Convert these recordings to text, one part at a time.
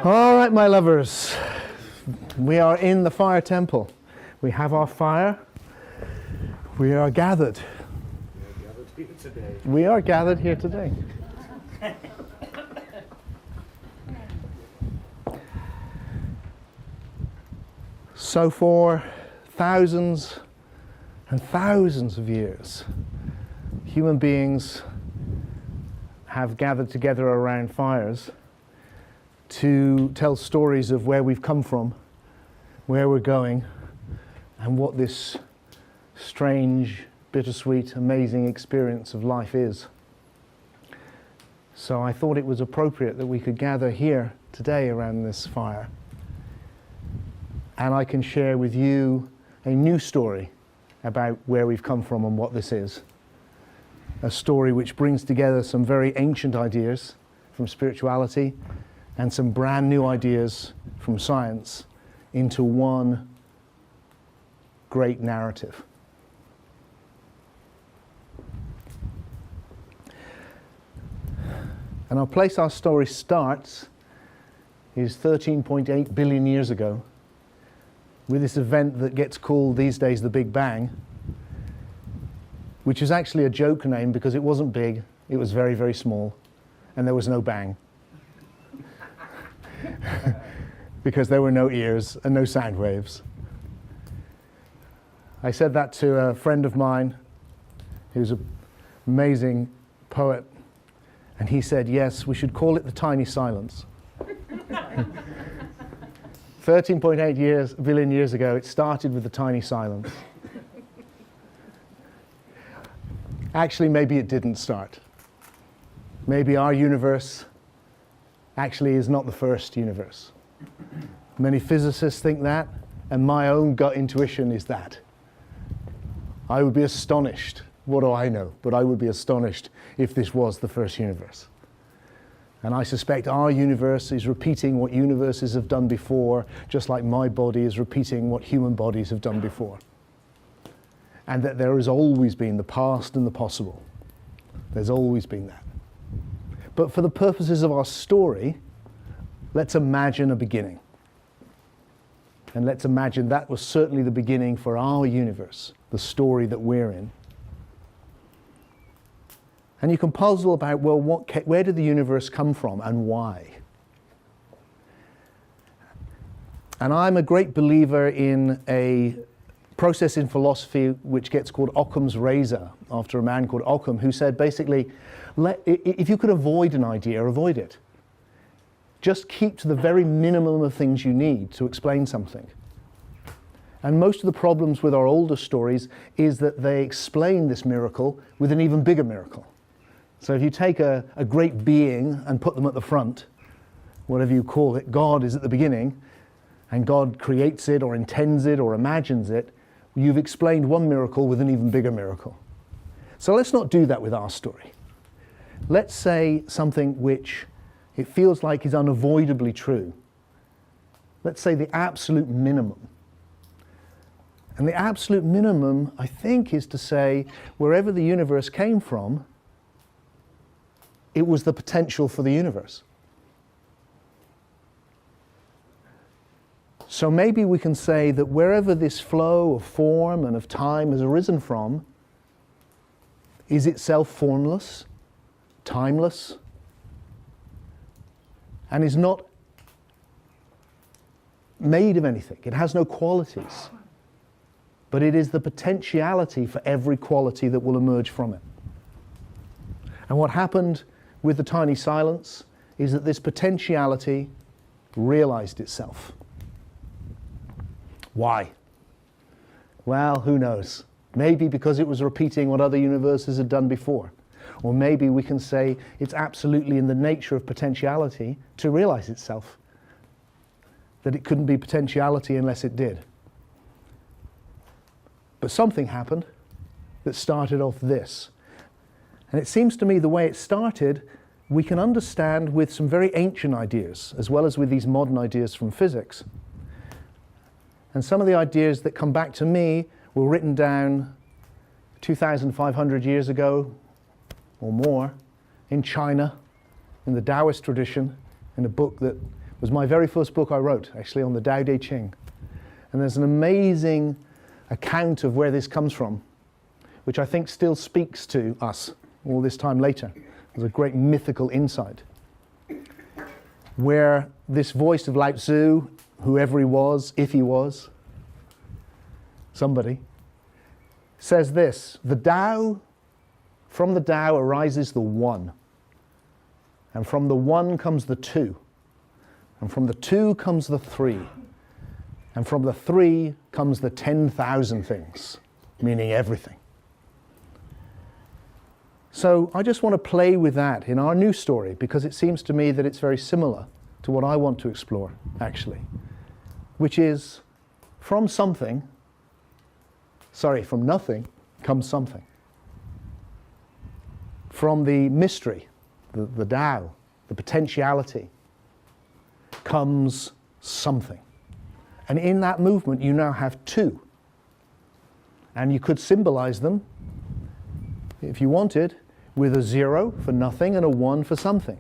All right, my lovers, we are in the fire temple. We have our fire. We are gathered. We are gathered here today. So for thousands and thousands of years, human beings have gathered together around fires to tell stories of where we've come from, where we're going, and what this strange, bittersweet, amazing experience of life is. So I thought it was appropriate that we could gather here today around this fire. And I can share with you a new story about where we've come from and what this is. A story which brings together some very ancient ideas from spirituality and some brand new ideas from science into one great narrative. And our place our story starts is 13.8 billion years ago with this event that gets called these days the Big Bang, which is actually a joke name because it wasn't big, it was very, very small, and there was no bang. Because there were no ears and no sound waves. I said that to a friend of mine who's an amazing poet, and he said, yes, we should call it the tiny silence. 13.8 billion years ago, it started with the tiny silence. Actually, maybe it didn't start. Maybe our universe actually is not the first universe. Many physicists think that, and my own gut intuition is that. I would be astonished, what do I know, but I would be astonished if this was the first universe. And I suspect our universe is repeating what universes have done before, just like my body is repeating what human bodies have done before. And that there has always been the past and the possible. There's always been that. But for the purposes of our story, let's imagine a beginning. And let's imagine that was certainly the beginning for our universe, the story that we're in. And you can puzzle about, well, where did the universe come from and why? And I'm a great believer in a process in philosophy which gets called Occam's razor, after a man called Occam, who said basically, if you could avoid an idea, avoid it. Just keep to the very minimum of things you need to explain something. And most of the problems with our older stories is that they explain this miracle with an even bigger miracle. So if you take a great being and put them at the front, whatever you call it, God is at the beginning, and God creates it or intends it or imagines it, you've explained one miracle with an even bigger miracle. So let's not do that with our story. Let's say something which it feels like is unavoidably true. Let's say the absolute minimum. And the absolute minimum, I think, is to say wherever the universe came from, it was the potential for the universe. So maybe we can say that wherever this flow of form and of time has arisen from is itself formless, timeless, and is not made of anything. It has no qualities. But it is the potentiality for every quality that will emerge from it. And what happened with the tiny silence is that this potentiality realized itself. Why? Well, who knows? Maybe because it was repeating what other universes had done before. Or maybe we can say it's absolutely in the nature of potentiality to realize itself. That it couldn't be potentiality unless it did. But something happened that started off this. And it seems to me the way it started we can understand with some very ancient ideas, as well as with these modern ideas from physics. And some of the ideas that come back to me were written down 2,500 years ago or more in China, in the Taoist tradition, in a book that was my very first book I wrote, actually, on the Tao Te Ching. And there's an amazing account of where this comes from, which I think still speaks to us all this time later. There's a great mythical insight, where this voice of Lao Tzu, whoever he was, if he was, somebody, says this: the Tao, from the Tao arises the One, and from the One comes the Two, and from the Two comes the Three, and from the Three comes the 10,000 things, meaning everything. So I just want to play with that in our new story, because it seems to me that it's very similar to what I want to explore, actually, which is from nothing comes something. From the mystery, the Tao, the potentiality, comes something. And in that movement, you now have two. And you could symbolize them, if you wanted, with a 0 for nothing and a 1 for something,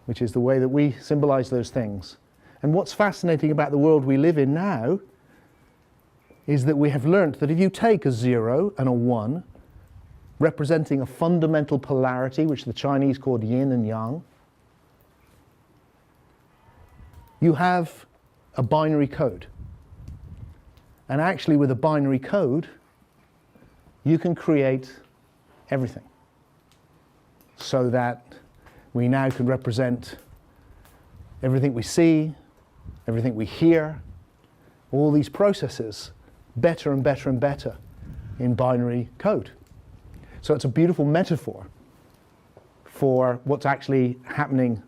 which is the way that we symbolize those things. And what's fascinating about the world we live in now is that we have learnt that if you take a 0 and a 1, representing a fundamental polarity, which the Chinese called yin and yang, you have a binary code. And actually, with a binary code, you can create everything, so that we now can represent everything we see, everything we hear, all these processes better and better and better in binary code. So it's a beautiful metaphor for what's actually happening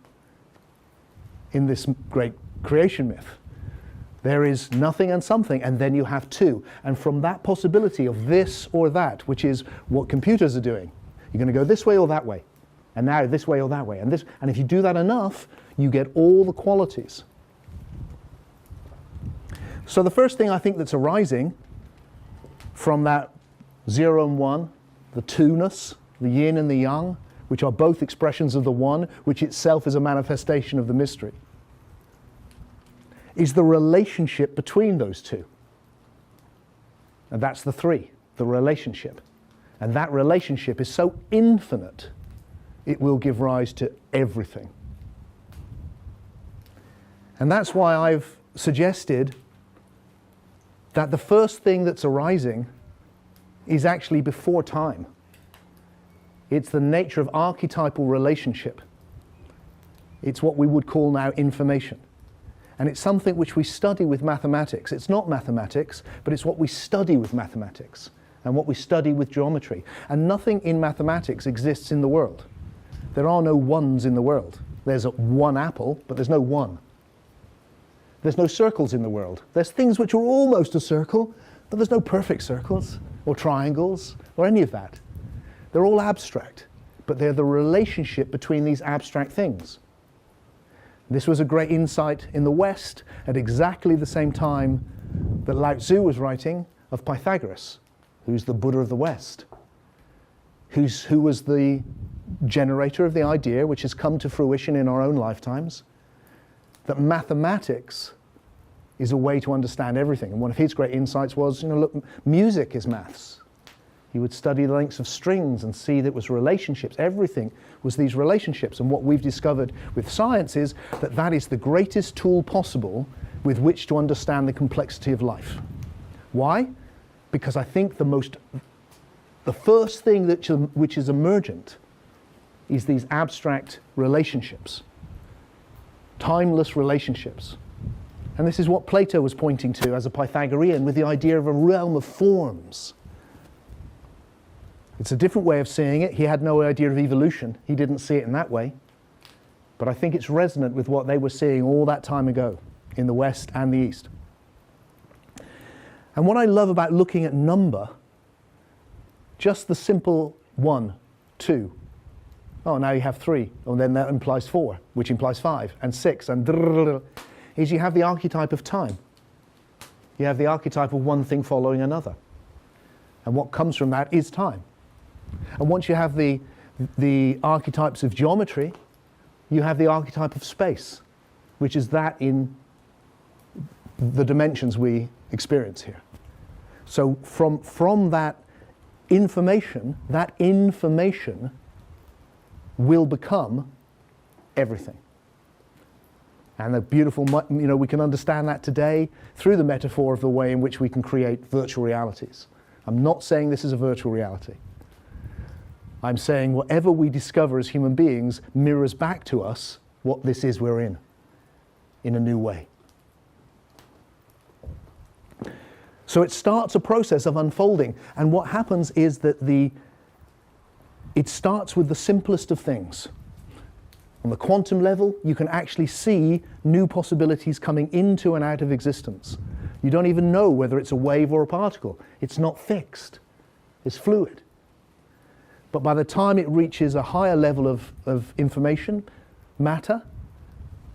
in this great creation myth. There is nothing and something, and then you have two. And from that possibility of this or that, which is what computers are doing, you're going to go this way or that way, and now this way or that way. And if you do that enough, you get all the qualities. So the first thing I think that's arising from that 0 and 1, the two-ness, the yin and the yang, which are both expressions of the one, which itself is a manifestation of the mystery, is the relationship between those two. And that's the three, the relationship. And that relationship is so infinite, it will give rise to everything. And that's why I've suggested that the first thing that's arising is actually before time. It's the nature of archetypal relationship. It's what we would call now information. And it's something which we study with mathematics. It's not mathematics, but it's what we study with mathematics and what we study with geometry. And nothing in mathematics exists in the world. There are no ones in the world. There's one apple, but there's no one. There's no circles in the world. There's things which are almost a circle, but there's no perfect circles or triangles or any of that. They're all abstract, but they're the relationship between these abstract things. This was a great insight in the West at exactly the same time that Lao Tzu was writing of Pythagoras, who's the Buddha of the West, who was the generator of the idea, which has come to fruition in our own lifetimes, that mathematics is a way to understand everything. And one of his great insights was, look, music is maths. He would study the lengths of strings and see that it was relationships. Everything was these relationships. And what we've discovered with science is that that is the greatest tool possible with which to understand the complexity of life. Why? Because I think the first thing which is emergent is these abstract relationships, timeless relationships. And this is what Plato was pointing to as a Pythagorean with the idea of a realm of forms. It's a different way of seeing it. He had no idea of evolution. He didn't see it in that way. But I think it's resonant with what they were seeing all that time ago in the West and the East. And what I love about looking at number, just the simple 1, 2, Oh, now you have 3. And then that implies 4, which implies 5, and 6, and is you have the archetype of time. You have the archetype of one thing following another. And what comes from that is time. And once you have the archetypes of geometry, you have the archetype of space, which is that in the dimensions we experience here. So from that information will become everything. And the beautiful, we can understand that today through the metaphor of the way in which we can create virtual realities. I'm not saying this is a virtual reality. I'm saying whatever we discover as human beings mirrors back to us what this is we're in a new way. So it starts a process of unfolding, and what happens is that it starts with the simplest of things. On the quantum level, you can actually see new possibilities coming into and out of existence. You don't even know whether it's a wave or a particle. It's not fixed. It's fluid. But by the time it reaches a higher level of information, matter,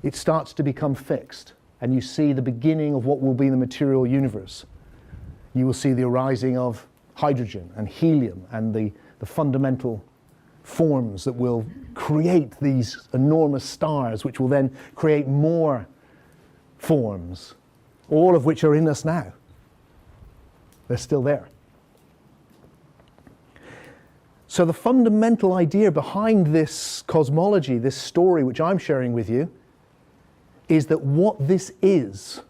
it starts to become fixed. And you see the beginning of what will be the material universe. You will see the arising of hydrogen and helium and the fundamental forms that will create these enormous stars, which will then create more forms, all of which are in us now. They're still there. So the fundamental idea behind this cosmology, this story which I'm sharing with you, is that what this is,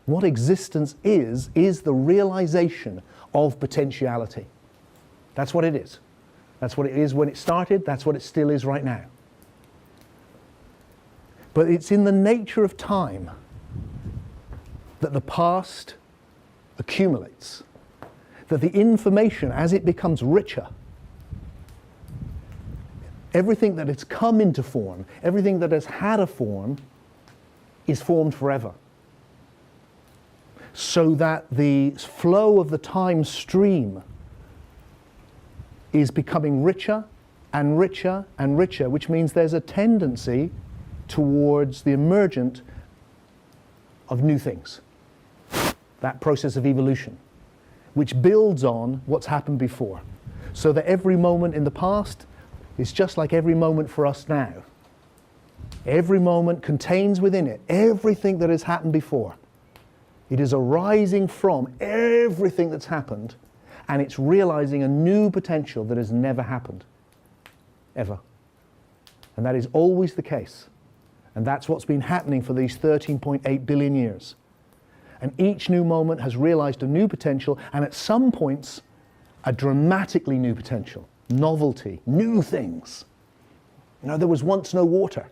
what existence is the realization of potentiality. That's what it is. That's what it is when it started, that's what it still is right now. But it's in the nature of time that the past accumulates, that the information, as it becomes richer, everything that has come into form, everything that has had a form, is formed forever. So that the flow of the time stream is becoming richer and richer and richer, which means there's a tendency towards the emergent of new things. That process of evolution, which builds on what's happened before. So that every moment in the past is just like every moment for us now. Every moment contains within it everything that has happened before. It is arising from everything that's happened, and it's realizing a new potential that has never happened, ever. And that is always the case. And that's what's been happening for these 13.8 billion years. And each new moment has realized a new potential, and at some points, a dramatically new potential. Novelty, new things. There was once no water.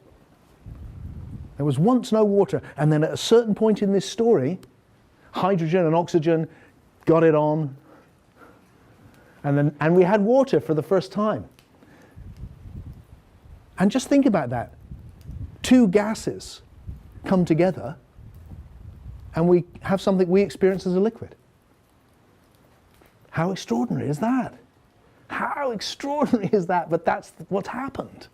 There was once no water, and then at a certain point in this story, hydrogen and oxygen got it on, and we had water for the first time. And just think about that. 2 gases come together, and we have something we experience as a liquid. How extraordinary is that? How extraordinary is that? But that's what's happened.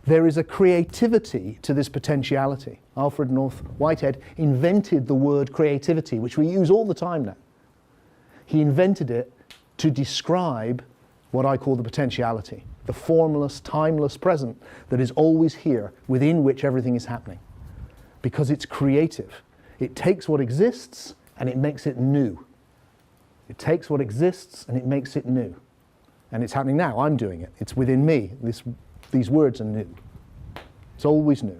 There is a creativity to this potentiality. Alfred North Whitehead invented the word creativity, which we use all the time now. He invented it to describe what I call the potentiality, the formless, timeless present that is always here, within which everything is happening. Because it's creative. It takes what exists and it makes it new. It takes what exists and it makes it new. And it's happening now. I'm doing it. It's within me. These words are new. It's always new.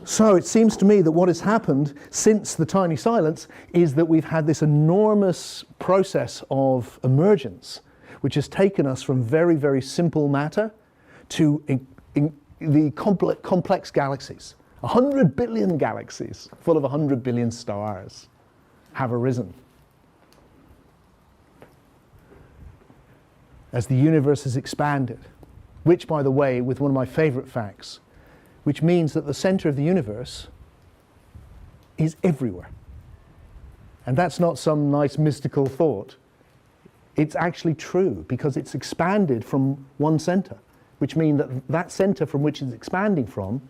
So it seems to me that what has happened since the tiny silence is that we've had this enormous process of emergence, which has taken us from very, very simple matter to the complex galaxies. 100 billion galaxies full of 100 billion stars have arisen. As the universe has expanded, which, by the way, with one of my favorite facts, which means that the center of the universe is everywhere. And that's not some nice mystical thought. It's actually true because it's expanded from one center, which means that that center from which it's expanding from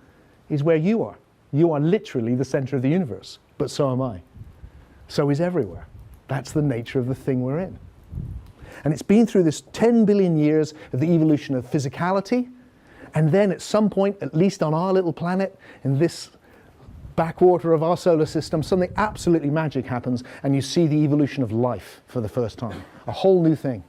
is where you are. You are literally the center of the universe, but so am I. So is everywhere. That's the nature of the thing we're in. And it's been through this 10 billion years of the evolution of physicality, and then at some point, at least on our little planet, in this backwater of our solar system, something absolutely magic happens, and you see the evolution of life for the first time. A whole new thing.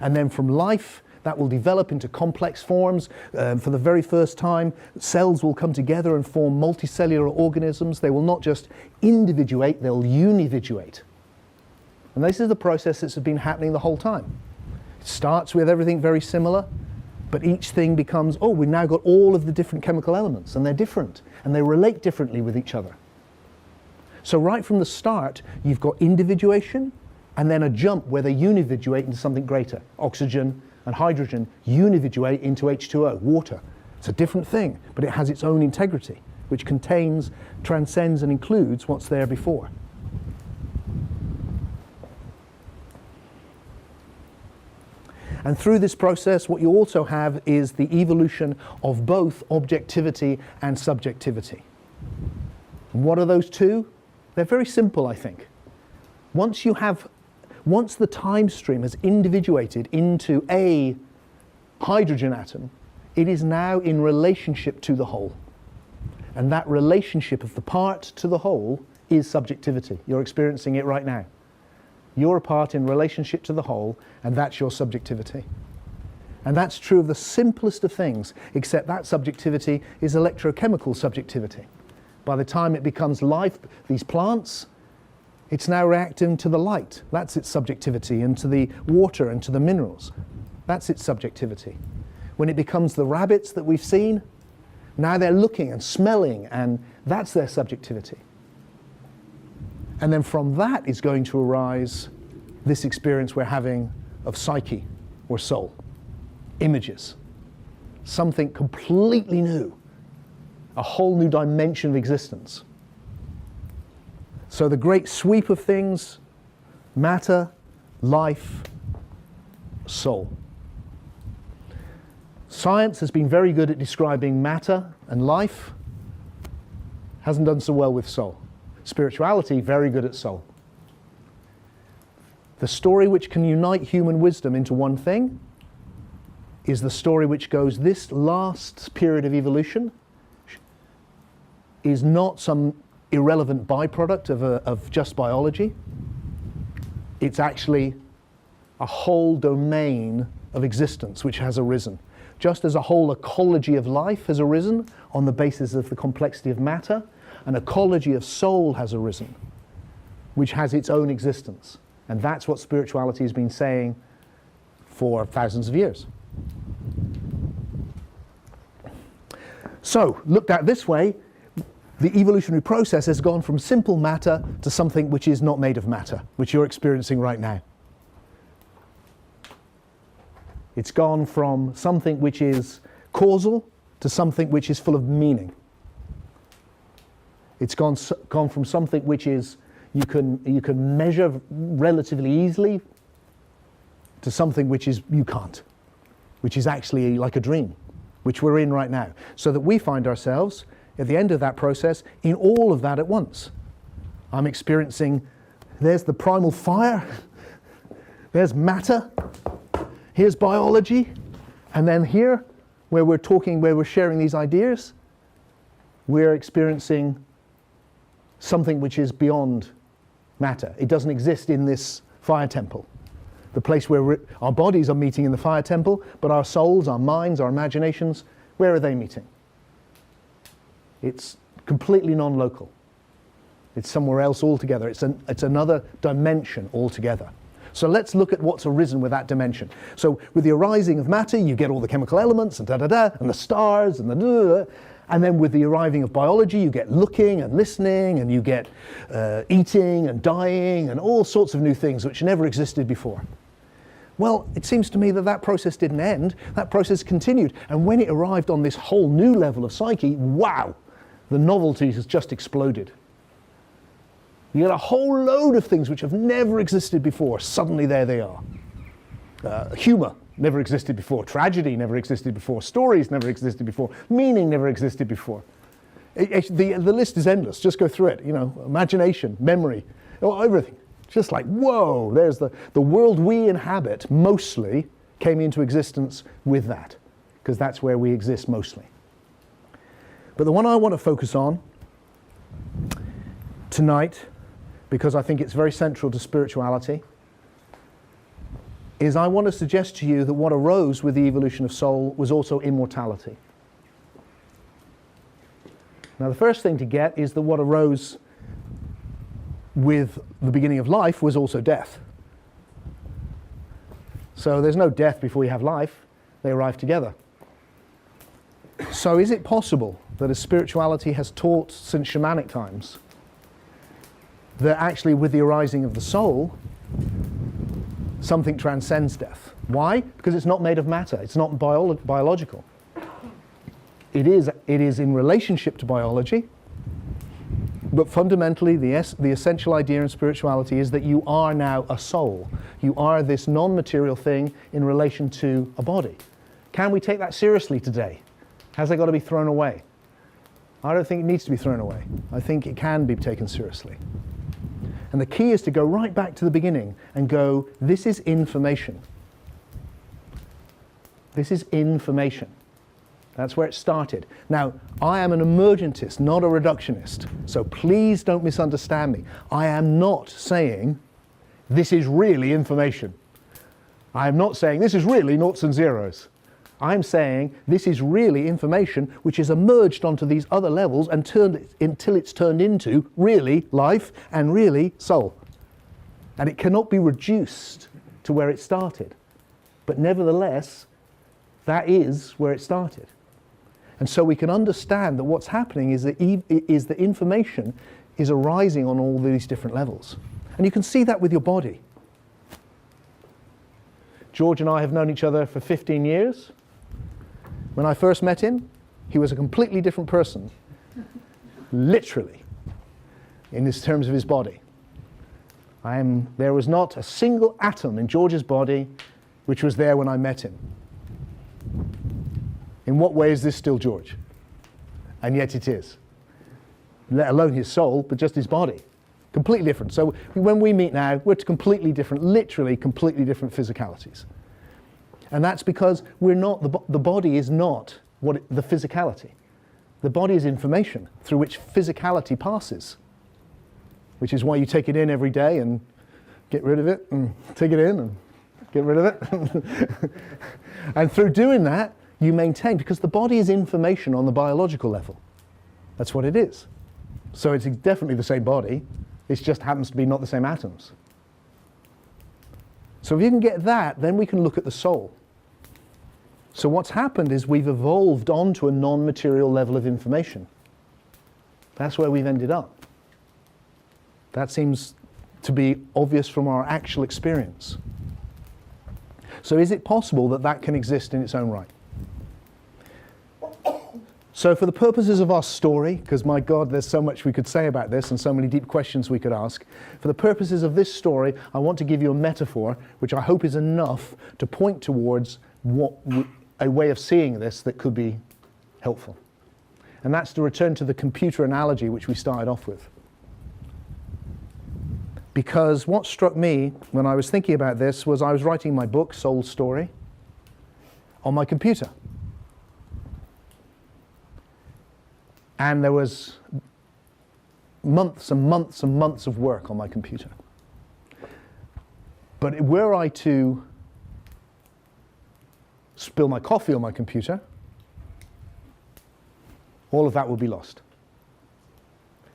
And then from life, that will develop into complex forms. For the very first time, cells will come together and form multicellular organisms. They will not just individuate, they'll unividuate. And this is the process that's been happening the whole time. It starts with everything very similar, but each thing becomes, oh, we've now got all of the different chemical elements, and they're different, and they relate differently with each other. So right from the start, you've got individuation, and then a jump where they unividuate into something greater. Oxygen and hydrogen unividuate into H2O, water. It's a different thing, but it has its own integrity, which contains, transcends, and includes what's there before. And through this process, what you also have is the evolution of both objectivity and subjectivity. And what are those two? They're very simple, I think. Once the time stream has individuated into a hydrogen atom, it is now in relationship to the whole. And that relationship of the part to the whole is subjectivity. You're experiencing it right now. You're a part in relationship to the whole, and that's your subjectivity. And that's true of the simplest of things, except that subjectivity is electrochemical subjectivity. By the time it becomes life, these plants, it's now reacting to the light. That's its subjectivity, and to the water and to the minerals. That's its subjectivity. When it becomes the rabbits that we've seen, now they're looking and smelling, and that's their subjectivity. And then from that is going to arise this experience we're having of psyche or soul, images, something completely new, a whole new dimension of existence. So the great sweep of things, matter, life, soul. Science has been very good at describing matter and life, hasn't done so well with soul. Spirituality, very good at soul. The story which can unite human wisdom into one thing is the story which goes, this last period of evolution is not some irrelevant byproduct of just biology. It's actually a whole domain of existence which has arisen. Just as a whole ecology of life has arisen on the basis of the complexity of matter, an ecology of soul has arisen, which has its own existence. And that's what spirituality has been saying for thousands of years. So, looked at this way, the evolutionary process has gone from simple matter to something which is not made of matter, which you're experiencing right now. It's gone from something which is causal to something which is full of meaning. It's gone from something which is you can measure relatively easily to something which is you can't, which is actually like a dream, which we're in right now. So that we find ourselves at the end of that process in all of that at once. I'm experiencing, there's the primal fire, there's matter, here's biology, and then here, where we're talking, where we're sharing these ideas, we're experiencing something which is beyond matter. It doesn't exist in this fire temple. The place where our bodies are meeting in the fire temple, but our souls, our minds, our imaginations, where are they meeting? It's completely non-local. It's somewhere else altogether. It's another dimension altogether. So let's look at what's arisen with that dimension. So with the arising of matter, you get all the chemical elements and da-da-da, and the stars and the da-da-da. And then with the arriving of biology, you get looking and listening, and you get eating and dying and all sorts of new things which never existed before. Well, it seems to me that that process didn't end. That process continued. And when it arrived on this whole new level of psyche, wow, the novelty has just exploded. You get a whole load of things which have never existed before. Suddenly there they are. Humor never existed before. Tragedy never existed before. Stories never existed before. Meaning never existed before. The list is endless. Just go through it. You know, imagination, memory, everything. Just like, whoa, there's the world we inhabit mostly came into existence with that, because that's where we exist mostly. But the one I want to focus on tonight, because I think it's very central to spirituality, is I want to suggest to you that what arose with the evolution of soul was also immortality. Now the first thing to get is that what arose with the beginning of life was also death. So there's no death before you have life, they arrive together. So is it possible that as spirituality has taught since shamanic times, that actually with the arising of the soul, something transcends death? Why? Because it's not made of matter, it's not biological. It is in relationship to biology, but fundamentally the essential idea in spirituality is that you are now a soul. You are this non-material thing in relation to a body. Can we take that seriously today? Has that got to be thrown away? I don't think it needs to be thrown away. I think it can be taken seriously. And the key is to go right back to the beginning and go, this is information. This is information. That's where it started. Now, I am an emergentist, not a reductionist. So please don't misunderstand me. I am not saying this is really information. I am not saying this is really noughts and zeros. I'm saying this is really information which has emerged onto these other levels and until it's turned into really life and really soul. And it cannot be reduced to where it started. But nevertheless, that is where it started. And so we can understand that what's happening is that information is arising on all these different levels. And you can see that with your body. George and I have known each other for 15 years. When I first met him, he was a completely different person, literally, in terms of his body. There was not a single atom in George's body which was there when I met him. In what way is this still George? And yet it is. Let alone his soul, but just his body. Completely different. So when we meet now, we're completely different, literally completely different physicalities. And that's because we're not, the body is not the physicality. The body is information through which physicality passes. Which is why you take it in every day and get rid of it, and take it in and get rid of it. And through doing that, you maintain, because the body is information on the biological level. That's what it is. So it's definitely the same body, it just happens to be not the same atoms. So if you can get that, then we can look at the soul. So what's happened is we've evolved onto a non-material level of information. That's where we've ended up. That seems to be obvious from our actual experience. So is it possible that that can exist in its own right? So for the purposes of our story, because my God, there's so much we could say about this and so many deep questions we could ask, for the purposes of this story, I want to give you a metaphor, which I hope is enough to point towards a way of seeing this that could be helpful. And that's to return to the computer analogy which we started off with. Because what struck me when I was thinking about this was I was writing my book, Soul Story, on my computer. And there was months and months and months of work on my computer. But were I to spill my coffee on my computer, all of that would be lost.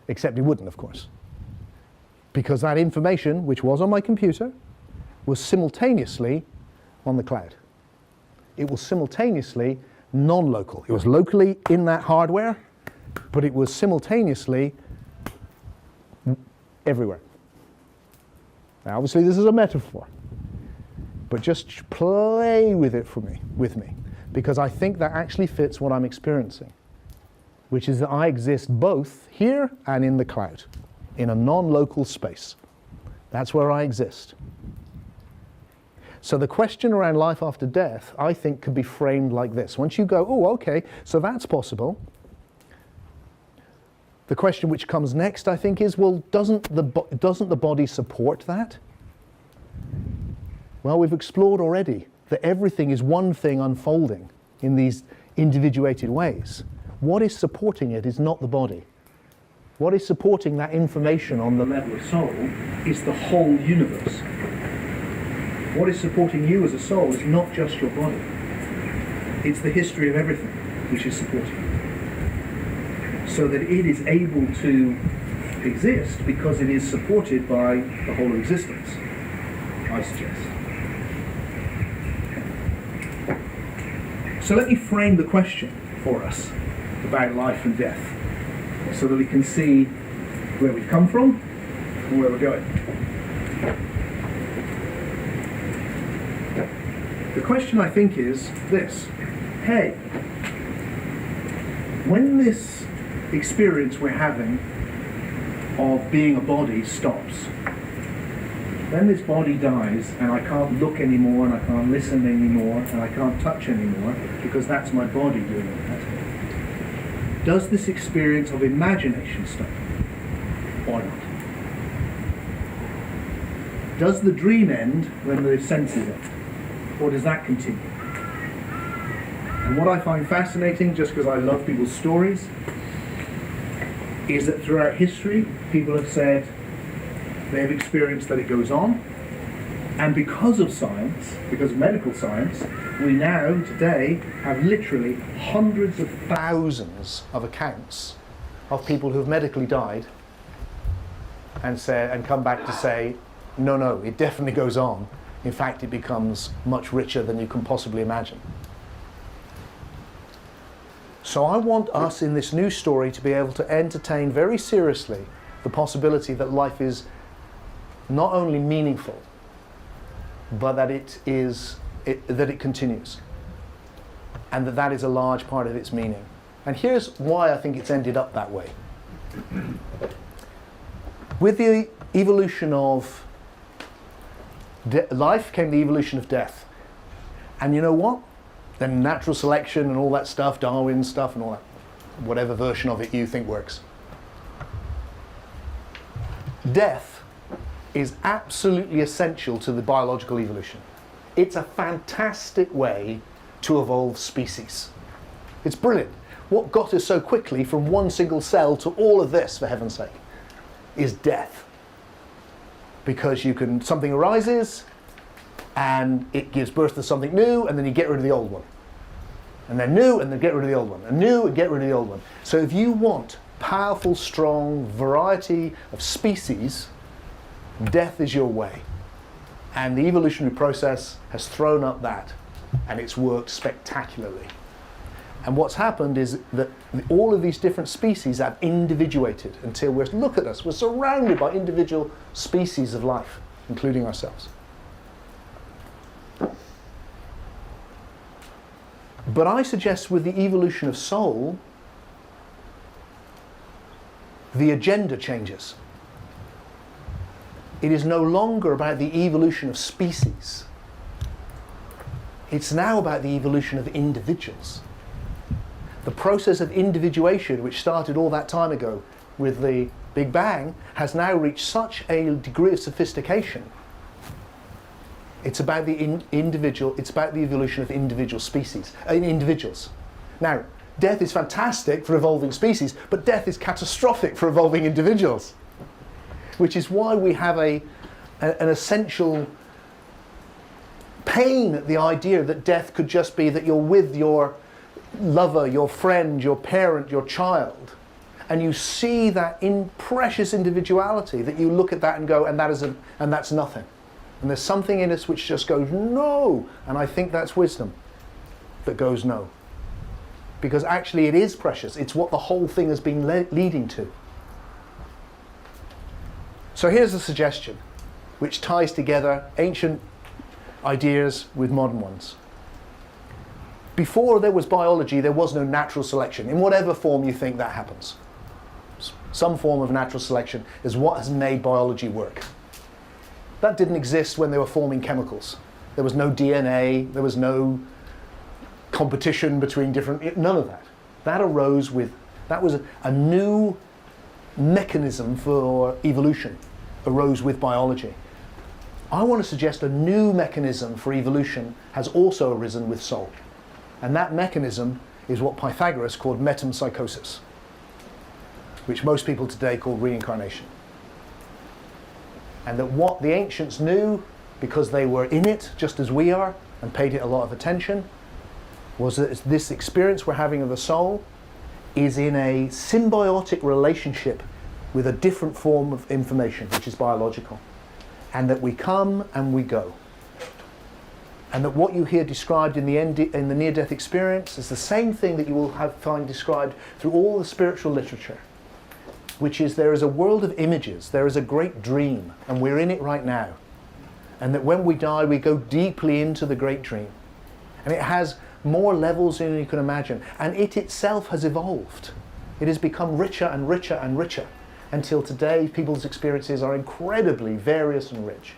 Except it wouldn't, of course. Because that information, which was on my computer, was simultaneously on the cloud. It was simultaneously non-local. It was locally in that hardware, but it was simultaneously everywhere. Now, obviously, this is a metaphor, but just play with it with me, because I think that actually fits what I'm experiencing, which is that I exist both here and in the cloud, in a non-local space. That's where I exist. So the question around life after death, I think, could be framed like this. Once you go, oh, okay, so that's possible. The question which comes next, I think, is, well, doesn't the body support that? Well, we've explored already that everything is one thing unfolding in these individuated ways. What is supporting it is not the body. What is supporting that information on the level of soul is the whole universe. What is supporting you as a soul is not just your body. It's the history of everything which is supporting you. So that it is able to exist because it is supported by the whole of existence, I suggest. So let me frame the question for us about life and death so that we can see where we've come from and where we're going. The question, I think, is this. Hey, when this experience we're having of being a body stops, when this body dies and I can't look anymore and I can't listen anymore and I can't touch anymore because that's my body doing that, does this experience of imagination stop or not? Does the dream end when the senses end? Or does that continue? And what I find fascinating, just because I love people's stories, is that throughout history, people have said they've experienced that it goes on. And because of science, because of medical science, we now, today, have literally hundreds of thousands of accounts of people who've medically died and come back to say, no, it definitely goes on. In fact, it becomes much richer than you can possibly imagine. So I want us in this new story to be able to entertain very seriously the possibility that life is not only meaningful, but that it continues, and that is a large part of its meaning. And here's why I think it's ended up that way. With the evolution of life came the evolution of death. And you know what? Then natural selection and all that stuff, Darwin stuff and all that, whatever version of it you think works. Death is absolutely essential to the biological evolution. It's a fantastic way to evolve species. It's brilliant. What got us so quickly from one single cell to all of this, for heaven's sake, is death. Because something arises, and it gives birth to something new, and then you get rid of the old one. And then new, and then get rid of the old one. And new, and get rid of the old one. So if you want powerful, strong variety of species, death is your way. And the evolutionary process has thrown up that, and it's worked spectacularly. And what's happened is that all of these different species have individuated until look at us, we're surrounded by individual species of life, including ourselves. But I suggest with the evolution of soul, the agenda changes. It is no longer about the evolution of species. It's now about the evolution of individuals. The process of individuation, which started all that time ago with the Big Bang, has now reached such a degree of sophistication. It's about the individual. It's about the evolution of individual species, individuals. Now, death is fantastic for evolving species, but death is catastrophic for evolving individuals, which is why we have an essential pain at the idea that death could just be that you're with your lover, your friend, your parent, your child, and you see that precious individuality, that you look at that and go, and that's nothing. And there's something in us which just goes, no. And I think that's wisdom that goes, no. Because actually it is precious. It's what the whole thing has been leading to. So here's a suggestion which ties together ancient ideas with modern ones. Before there was biology, there was no natural selection, in whatever form you think that happens. some form of natural selection, is what has made biology work. That didn't exist when they were forming chemicals. There was no DNA, there was no competition between different, none of that. That arose with, that was a new mechanism for evolution, arose with biology. I want to suggest a new mechanism for evolution has also arisen with soul. And that mechanism is what Pythagoras called metempsychosis, which most people today call reincarnation. And that what the ancients knew, because they were in it just as we are and paid it a lot of attention, was that this experience we're having of the soul is in a symbiotic relationship with a different form of information, which is biological. And that we come and we go. And that what you hear described in the near-death experience is the same thing that you will find described through all the spiritual literature, which is there is a world of images, there is a great dream, and we're in it right now. And that when we die, we go deeply into the great dream. And it has more levels than you can imagine. And it itself has evolved. It has become richer and richer and richer, until today people's experiences are incredibly various and rich.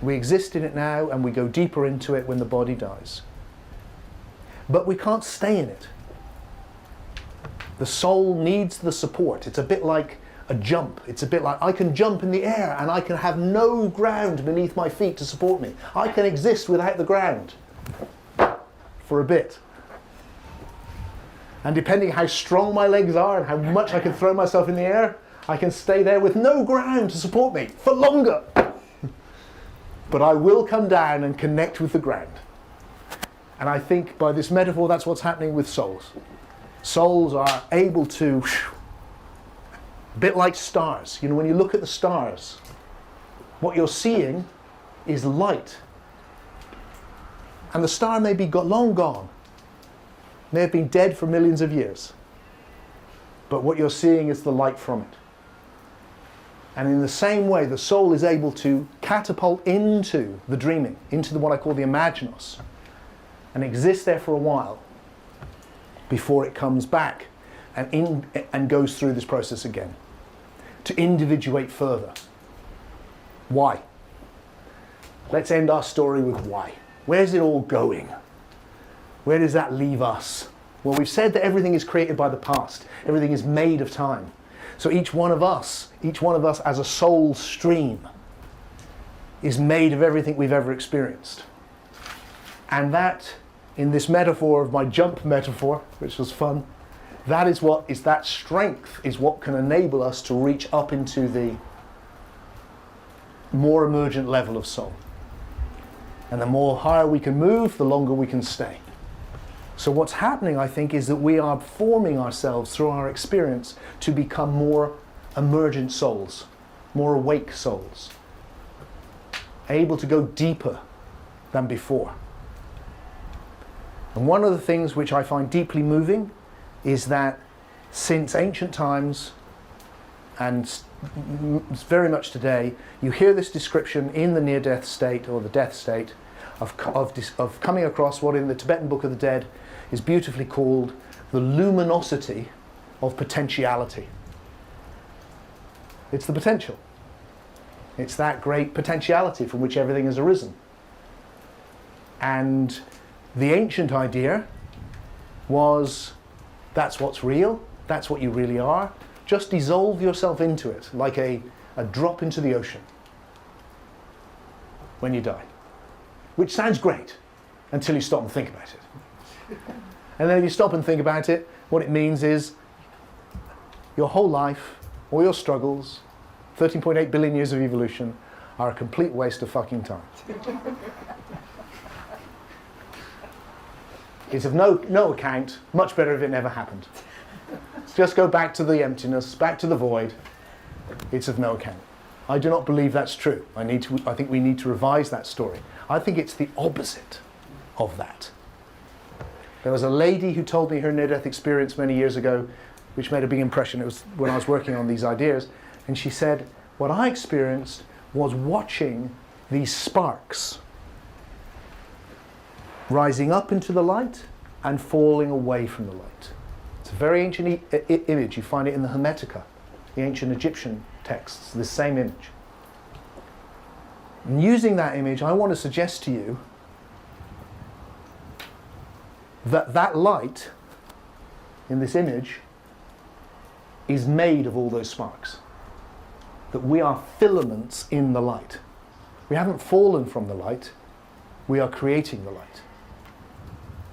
We exist in it now, and we go deeper into it when the body dies. But we can't stay in it. The soul needs the support. It's a bit like a jump. It's a bit like I can jump in the air and I can have no ground beneath my feet to support me. I can exist without the ground for a bit. And depending how strong my legs are and how much I can throw myself in the air, I can stay there with no ground to support me for longer. But I will come down and connect with the ground. And I think by this metaphor, that's what's happening with souls. Souls are able to, a bit like stars. You know, when you look at the stars, what you're seeing is light. And the star may be long gone, may have been dead for millions of years. But what you're seeing is the light from it. And in the same way, the soul is able to catapult into the dreaming, into what I call the imaginos, and exist there for a while before it comes back and goes through this process again, to individuate further. Why? Let's end our story with why. Where's it all going? Where does that leave us? Well, we've said that everything is created by the past. Everything is made of time. So each one of us as a soul stream is made of everything we've ever experienced. And that, in this metaphor of my jump metaphor, which was fun, that strength is what can enable us to reach up into the more emergent level of soul. And the more higher we can move, the longer we can stay. So what's happening, I think, is that we are forming ourselves through our experience to become more emergent souls, more awake souls, able to go deeper than before. And one of the things which I find deeply moving is that since ancient times, and very much today, you hear this description in the near-death state or the death state of coming across what in the Tibetan Book of the Dead is beautifully called the luminosity of potentiality. It's the potential. It's that great potentiality from which everything has arisen. And the ancient idea was, that's what's real, that's what you really are. Just dissolve yourself into it, like a drop into the ocean when you die. Which sounds great, until you stop and think about it. And then if you stop and think about it, what it means is your whole life, all your struggles, 13.8 billion years of evolution, are a complete waste of fucking time. It's of no account, much better if it never happened. Just go back to the emptiness, back to the void. It's of no account. I do not believe that's true. I think we need to revise that story. I think it's the opposite of that. There was a lady who told me her near-death experience many years ago, which made a big impression. It was when I was working on these ideas. And she said, what I experienced was watching these sparks rising up into the light and falling away from the light. It's It's a very ancient image. You find it in the Hermetica, the ancient Egyptian texts, this same image. And using that image, I want to suggest to you that that light in this image is made of all those sparks. That we are filaments in the light. We haven't fallen from the light, we are creating the light.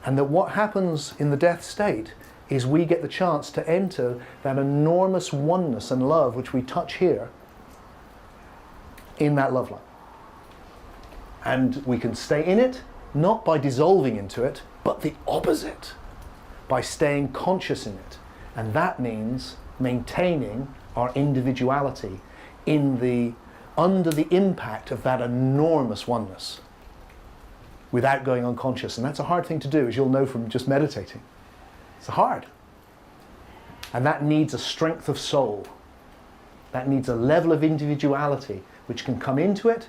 And that what happens in the death state is we get the chance to enter that enormous oneness and love which we touch here in that love light. And we can stay in it, not by dissolving into it, but the opposite, by staying conscious in it. And that means maintaining our individuality under the impact of that enormous oneness without going unconscious. And that's a hard thing to do, as you'll know from just meditating. It's hard. And that needs a strength of soul. That needs a level of individuality which can come into it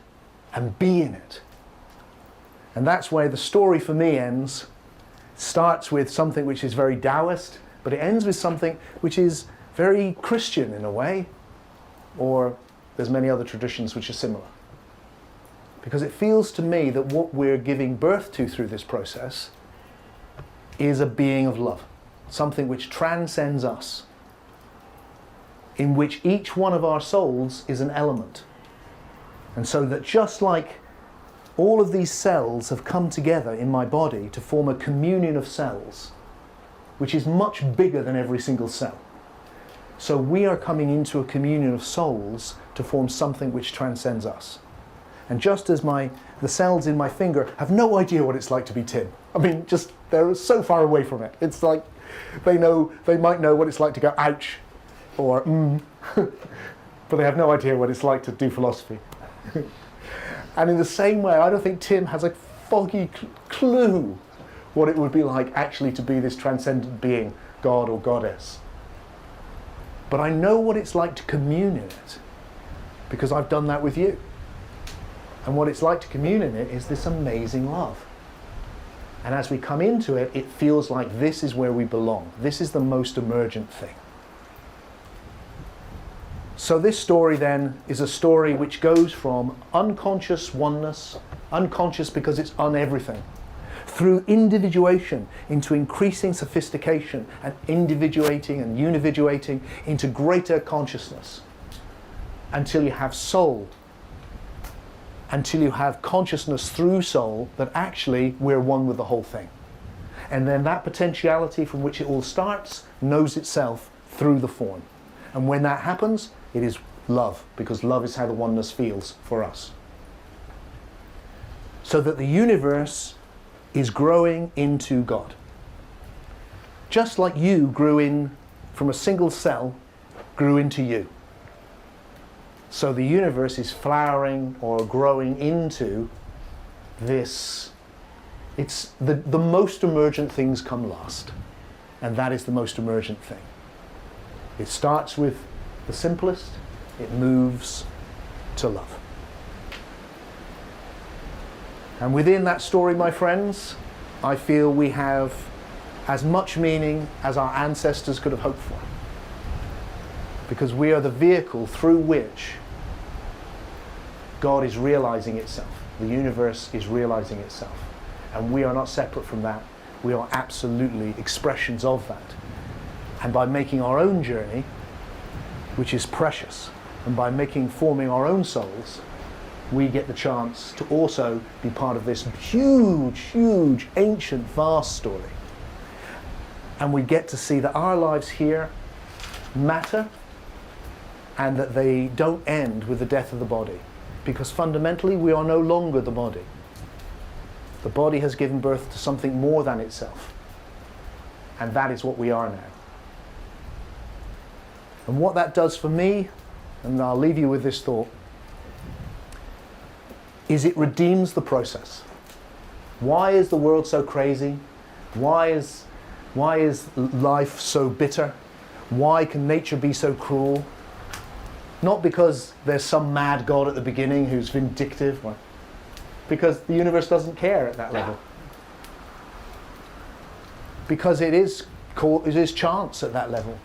and be in it. And that's where the story for me ends. It starts with something which is very Taoist, but it ends with something which is very Christian in a way, or there's many other traditions which are similar. Because it feels to me that what we're giving birth to through this process is a being of love, something which transcends us, in which each one of our souls is an element. And so that just like all of these cells have come together in my body to form a communion of cells, which is much bigger than every single cell. So we are coming into a communion of souls to form something which transcends us. And just as the cells in my finger have no idea what it's like to be Tim. I mean, just they're so far away from it. It's like they might know what it's like to go ouch or but they have no idea what it's like to do philosophy. And in the same way, I don't think Tim has a foggy clue what it would be like actually to be this transcendent being, God or goddess. But I know what it's like to commune in it, because I've done that with you. And what it's like to commune in it is this amazing love. And as we come into it, it feels like this is where we belong. This is the most emergent thing. So this story then is a story which goes from unconscious oneness, unconscious because it's everything, through individuation into increasing sophistication and individuating and unividuating into greater consciousness until you have soul, until you have consciousness through soul that actually we're one with the whole thing. And then that potentiality from which it all starts knows itself through the form. And when that happens, it is love, because love is how the oneness feels for us. So that the universe is growing into God. Just like you grew in from a single cell, grew into you. So the universe is flowering or growing into this. It's the most emergent things come last. And that is the most emergent thing. It starts with the simplest, it moves to love. And within that story, my friends, I feel we have as much meaning as our ancestors could have hoped for. Because we are the vehicle through which God is realizing itself. The universe is realizing itself. And we are not separate from that. We are absolutely expressions of that. And by making our own journey, which is precious, and by forming our own souls, we get the chance to also be part of this huge, huge, ancient, vast story. And we get to see that our lives here matter and that they don't end with the death of the body. Because fundamentally, we are no longer the body. The body has given birth to something more than itself. And that is what we are now. And what that does for me, and I'll leave you with this thought, is it redeems the process. Why is the world so crazy? Why is life so bitter? Why can nature be so cruel? Not because there's some mad God at the beginning who's vindictive, because the universe doesn't care at that level. Because it is it is chance at that level.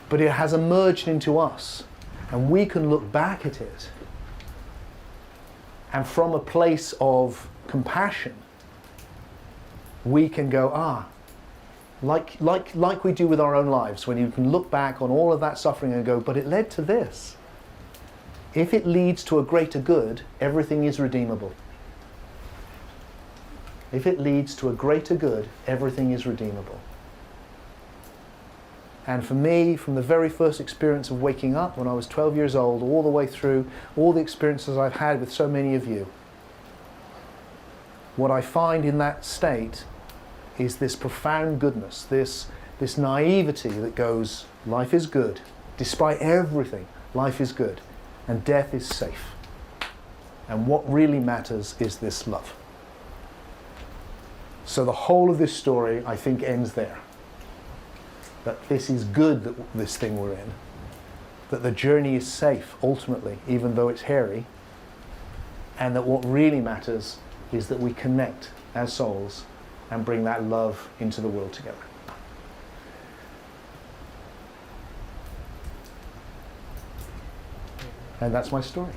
But it has emerged into us, and we can look back at it, and from a place of compassion, we can go, like we do with our own lives, when you can look back on all of that suffering and go, but it led to this. If it leads to a greater good, everything is redeemable. If it leads to a greater good, everything is redeemable. And for me, from the very first experience of waking up when I was 12 years old, all the way through all the experiences I've had with so many of you, what I find in that state is this profound goodness, this naivety that goes, life is good. Despite everything, life is good. And death is safe. And what really matters is this love. So the whole of this story, I think, ends there. That this is good, that this thing we're in. That the journey is safe, ultimately, even though it's hairy. And that what really matters is that we connect as souls and bring that love into the world together. And that's my story.